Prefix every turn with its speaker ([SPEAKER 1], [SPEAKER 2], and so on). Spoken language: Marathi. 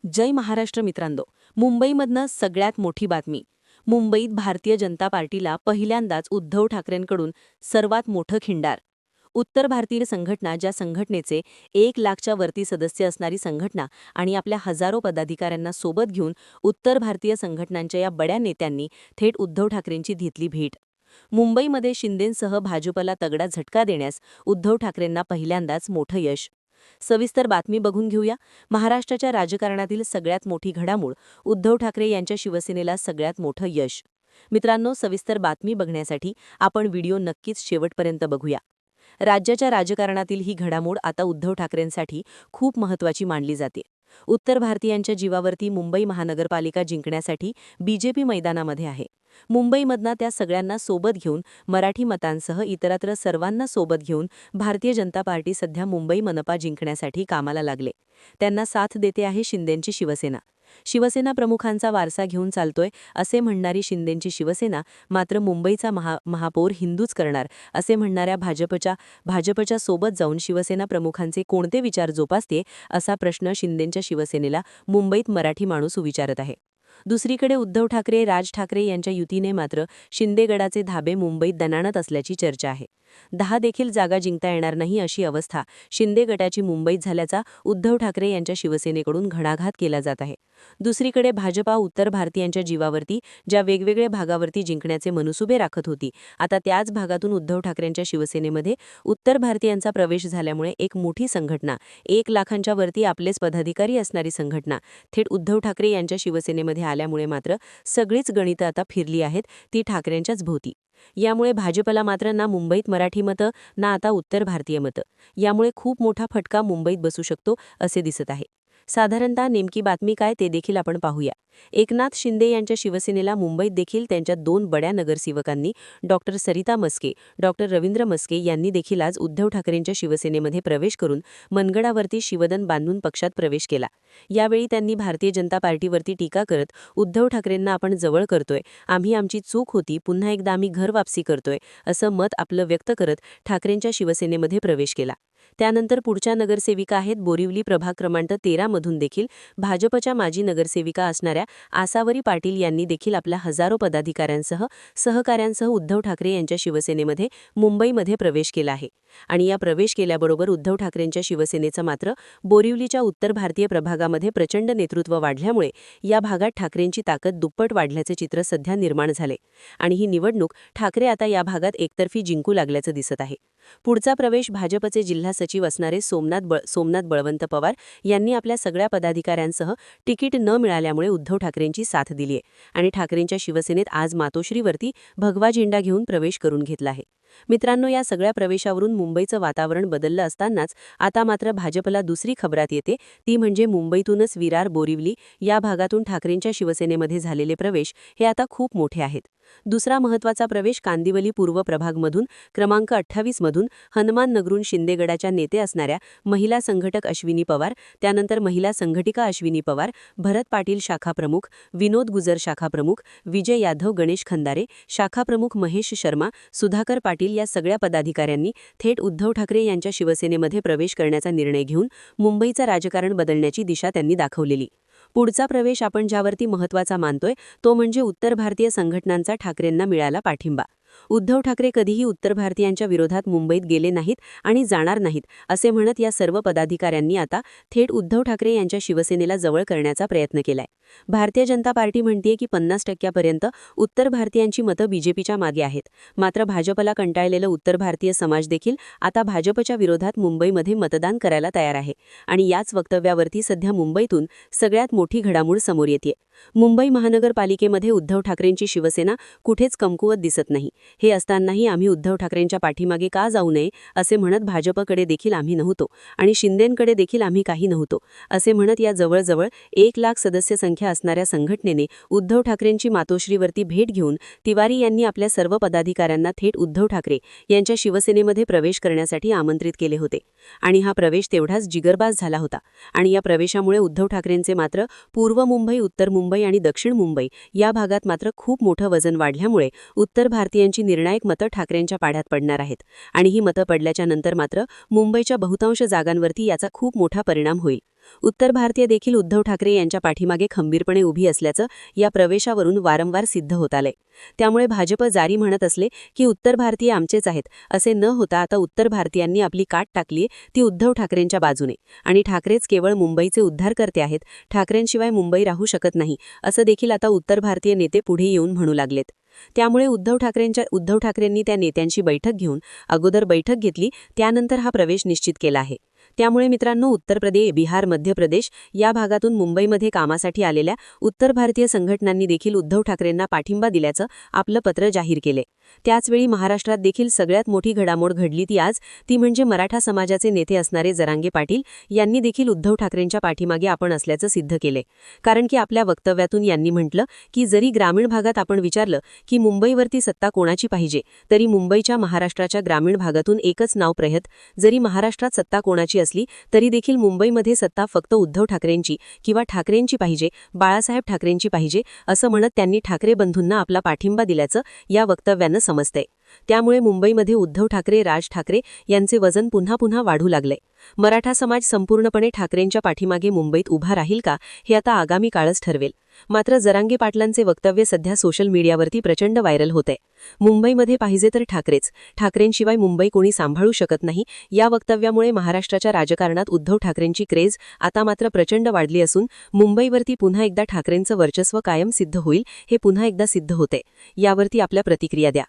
[SPEAKER 1] जय महाराष्ट्र मित्रांनो. मुंबईमधनं सगळ्यात मोठी बातमी. मुंबईत भारतीय जनता पार्टीला पहिल्यांदाच उद्धव ठाकरेंकडून सर्वात मोठं खिंडार. उत्तर भारतीय संघटना, ज्या संघटनेचे 1 लाखच्या वरती सदस्य असणारी संघटना आणि आपल्या हजारो पदाधिकाऱ्यांना सोबत घेऊन उत्तर भारतीय संघटनांच्या या बड्या नेत्यांनी थेट उद्धव ठाकरेंची घेतली भेट. मुंबईमध्ये शिंदेंसह भाजपला तगडा झटका देण्यास उद्धव ठाकरेंना पहिल्यांदाच मोठं यश. सविस्तर बातमी बघून घेऊया. महाराष्ट्राच्या राजकारणातील सगळ्यात मोठी घडामोड, उद्धव ठाकरे यांच्या शिवसेनेला सगळ्यात मोठं यश. मित्रांनो, सविस्तर बातमी बघण्यासाठी आपण व्हिडिओ नक्कीच शेवटपर्यंत बघूया. राज्याच्या राजकारणातील ही घडामोड आता उद्धव ठाकरेंसाठी खूप महत्त्वाची मानली जाते. उत्तर भारतीयांच्या जीवावरती मुंबई महानगरपालिका जिंकण्यासाठी बीजेपी मैदानामध्ये आहे. मुंबईमधना त्या सगळ्यांना सोबत घेऊन, मराठी मतांसह इतरत्र सर्वांना सोबत घेऊन भारतीय जनता पार्टी सध्या मुंबई मनपा जिंकण्यासाठी कामाला लागले. त्यांना साथ देते आहे शिंदेंची शिवसेना. शिवसेना प्रमुखांचा वारसा घेऊन चालतोय असे म्हणणारी शिंदेंची शिवसेना मात्र मुंबईचा महापौर हिंदूच करणार असे म्हणणाऱ्या भाजपच्या सोबत जाऊन शिवसेना प्रमुखांचे कोणते विचार जोपासते, असा प्रश्न शिंदेंच्या शिवसेनेला मुंबईत मराठी माणूस विचारत आहे. दुसरीकडे उद्धव ठाकरे, राज ठाकरे यांच्या युतीने मात्र शिंदेगडाचे धाबे मुंबईत दणाणत असल्याची चर्चा आहे. 10 देखील जागा जिंकता येणार नाही अशी अवस्था शिंदे गटाची मुंबईत झाल्याचा उद्धव ठाकरे यांच्या शिवसेनेकडून घणाघात केला जात आहे. दुसरीकडे भाजपा उत्तर भारतीयांच्या जीवावरती ज्या वेगवेगळ्या भागावरती जिंकण्याचे मनसुबे राखत होती, आता त्याच भागातून उद्धव ठाकरेंच्या शिवसेनेमध्ये उत्तर भारतीयांचा प्रवेश झाल्यामुळे एक मोठी संघटना, 1 लाखांच्या वरती आपलेच पदाधिकारी असणारी संघटना थेट उद्धव ठाकरे यांच्या शिवसेनेमध्ये आल्यामुळे मात्र सगळीच गणितं आता फिरली आहेत ती ठाकरेंच्याच भोवती. यामुळे भाजपला मात्र ना मुंबईत मराठी मतं, ना आता उत्तर भारतीय मतं. यामुळे खूप मोठा फटका मुंबईत बसू शकतो असे दिसत आहे. साधारणतः नेमकी बातमी काय ते देखील आपण पाहूया. एकनाथ शिंदे यांच्या शिवसेनेला मुंबईत देखील त्यांच्या 2 बड्या नगरसेवकांनी डॉक्टर सरिता मस्के, डॉक्टर रवींद्र मस्के यांनी देखील आज उद्धव ठाकरेंच्या शिवसेनेमध्ये प्रवेश करून मनगडावरती शिवधन बांधून पक्षात प्रवेश केला. यावेळी त्यांनी भारतीय जनता पार्टीवरती टीका करत उद्धव ठाकरेंना आपण जवळ करतोय, आम्ही आमची चूक होती, पुन्हा एकदा आम्ही घर वापसी करतोय असं मत आपलं व्यक्त करत ठाकरेंच्या शिवसेनेमध्ये प्रवेश केला. त्यानंतर पुढच्या नगरसेविका आहेत बोरिवली प्रभाग क्रमांक 13 मधून देखील भाजपच्या माजी नगरसेविका असणाऱ्या आसावरी पाटील यांनी देखील आपल्या हजारो पदाधिकाऱ्यांसह सहकाऱ्यांसह उद्धव ठाकरे यांच्या शिवसेनेमध्ये मुंबईमध्ये प्रवेश केला आहे. आणि या प्रवेश केल्याबरोबर उद्धव ठाकरेंच्या शिवसेनेचं मात्र बोरिवलीच्या उत्तर भारतीय प्रभागामध्ये प्रचंड नेतृत्व वाढल्यामुळे या भागात ठाकरेंची ताकद दुप्पट वाढल्याचे चित्र सध्या निर्माण झाले. आणि ही निवडणूक ठाकरे आता या भागात एकतर्फी जिंकू लागल्याचं दिसत आहे. पुढचा प्रवेश भाजपचे जिल्हा सचिव असणारे सोमनाथ बळवंत पवार यांनी आपल्या सगळ्या पदाधिकाऱ्यांसह तिकीट न मिळाल्यामुळे उद्धव ठाकरेंची साथ दिली आहे आणि ठाकरेंच्या शिवसेनेत आज मातोश्रीवरती भगवा झेंडा घेऊन प्रवेश करून घेतला आहे. मित्रांनो, या सगळ्या प्रवेशावरून मुंबईचं वातावरण बदललं असतानाच आता मात्र भाजपला दुसरी खबरात येते, ती म्हणजे मुंबईतूनच विरार, बोरिवली या भागातून ठाकरेंच्या शिवसेनेमध्ये झालेले प्रवेश हे आता खूप मोठे आहेत. दुसरा महत्त्वाचा प्रवेश कांदिवली पूर्व प्रभागमधून क्रमांक 28 मधून हनुमान नगरून शिंदेगडाच्या नेते असणाऱ्या महिला संघटक अश्विनी पवार, त्यानंतर महिला संघटिका अश्विनी पवार, भरत पाटील शाखा प्रमुख, विनोद गुजर शाखा प्रमुख, विजय यादव, गणेश खंदारे शाखा प्रमुख, महेश शर्मा, सुधाकर पाटील या सगळ्या पदाधिकाऱ्यांनी थेट उद्धव ठाकरे यांच्या शिवसेनेमध्ये प्रवेश करण्याचा निर्णय घेऊन मुंबईचं राजकारण बदलण्याची दिशा त्यांनी दाखवलेली. पुढचा प्रवेश आपण ज्यावरती महत्त्वाचा मानतोय तो म्हणजे उत्तर भारतीय संघटनांचा ठाकरेंना मिळाला पाठिंबा. उद्धव ठाकरे कधीही उत्तर भारतीयांच्या विरोधात मुंबईत गेले नाहीत आणि जाणार नाहीत असे म्हणत या सर्व पदाधिकाऱ्यांनी आता थेट उद्धव ठाकरे यांच्या शिवसेनेला जवळ करण्याचा प्रयत्न केलाय. भारतीय जनता पार्टी म्हणतेय की 50% उत्तर भारतीयांची मतं बीजेपीच्या मागे आहेत. मात्र भाजपला कंटाळलेलं उत्तर भारतीय समाज देखील आता भाजपच्या विरोधात मुंबईमध्ये मतदान करायला तयार आहे. आणि याच वक्तव्यावरती सध्या मुंबईतून सगळ्यात मोठी घडामोड समोर येते. मुंबई महानगरपालिकेमध्ये उद्धव ठाकरेंची शिवसेना कुठेच कमकुवत दिसत नाही. हे असतानाही आम्ही उद्धव ठाकरेंच्या पाठीमागे का जाऊ नये असे म्हणत भाजपकडे देखील आम्ही नव्हतो आणि शिंदेंकडे देखील आम्ही काही नव्हतो असे म्हणत या जवळजवळ 1 लाख सदस्य संख्या असणाऱ्या संघटनेने उद्धव ठाकरेंची मातोश्रीवरती भेट घेऊन तिवारी यांनी आपल्या सर्व पदाधिकाऱ्यांना थेट उद्धव ठाकरे यांच्या शिवसेनेमध्ये प्रवेश करण्यासाठी आमंत्रित केले होते. आणि हा प्रवेश तेवढाच जिगरबाज झाला होता. आणि या प्रवेशामुळे उद्धव ठाकरेंचे मात्र पूर्व मुंबई, उत्तर मुंबई आणि दक्षिण मुंबई या भागात मात्र खूप मोठं वजन वाढल्यामुळे उत्तर भारतीयांची निर्णायक मतं ठाकरेंच्या पाढ्यात पडणार आहेत. आणि ही मतं पडल्याच्या नंतर मात्र मुंबईच्या बहुतांश जागांवरती याचा खूप मोठा परिणाम होईल. उत्तर भारतीय देखील उद्धव ठाकरे यांच्या पाठीमागे खंबीरपणे उभी असल्याचं या प्रवेशावरून वारंवार सिद्ध होत आलंय. त्यामुळे भाजप जारी म्हणत असले की उत्तर भारतीय आमचेच आहेत असे न होता आता उत्तर भारतीयांनी आपली काट टाकलीये ती उद्धव ठाकरेंच्या बाजूने आणि ठाकरेच केवळ मुंबईचे उद्धारकर्ते आहेत, ठाकरेंशिवाय मुंबई राहू शकत नाही असं देखील आता उत्तर भारतीय नेते पुढे येऊन म्हणू लागलेत. त्यामुळे उद्धव ठाकरेंनी त्या नेत्यांची बैठक घेऊन अगोदर बैठक घेतली, त्यानंतर हा प्रवेश निश्चित केला आहे. त्यामुळे मित्रांनो, उत्तर प्रदेश, बिहार, मध्य प्रदेश या भागातून मुंबईमध्ये कामासाठी आलेल्या उत्तर भारतीय संघटनांनी देखील उद्धव ठाकरेंना पाठिंबा दिल्याचं आपलं पत्र जाहीर केले. त्याचवेळी महाराष्ट्रात देखील सगळ्यात मोठी घडामोड घडली ती म्हणजे मराठा समाजाचे नेते असणारे जरांगे पाटील यांनी देखील उद्धव ठाकरेंच्या पाठीमागे आपण असल्याचं सिद्ध केले. कारण की आपल्या वक्तव्यातून यांनी म्हटलं की जरी ग्रामीण भागात आपण विचारलं की मुंबईवरती सत्ता कोणाची पाहिजे, तरी मुंबईच्या महाराष्ट्राच्या ग्रामीण भागातून एकच नाव प्रयत. जरी महाराष्ट्रात सत्ता कोणाची असली तरी देखील मुंबईमध्ये सत्ता फक्त उद्धव ठाकरेंची किंवा ठाकरेंची पाहिजे, बाळासाहेब ठाकरेंची पाहिजे असं म्हणत त्यांनी ठाकरे बंधूंना आपला पाठिंबा दिल्याचं या वक्तव्यानं समजतंय. त्यामुळे मुंबईमध्ये उद्धव ठाकरे, राज ठाकरे यांचे वजन पुन्हा पुन्हा वाढू लागले. मराठा समाज संपूर्णपणे ठाकरेंच्या पाठीमागे मुंबईत उभा राहील का हे आता आगामी काळच ठरवेल. मात्र जरांगे पाटलांचे वक्तव्य सध्या सोशल मीडियावरती प्रचंड व्हायरल होते. मुंबईमध्ये पाहिजे तर ठाकरेच, ठाकरेंशिवाय मुंबई कोणी सांभाळू शकत नाही या वक्तव्यामुळे महाराष्ट्राच्या राजकारणात उद्धव ठाकरेंची क्रेज आता मात्र प्रचंड वाढली असून मुंबईवरती पुन्हा एकदा ठाकरेंचं वर्चस्व कायम सिद्ध होईल हे पुन्हा एकदा सिद्ध होते. यावरती आपल्या प्रतिक्रिया द्या.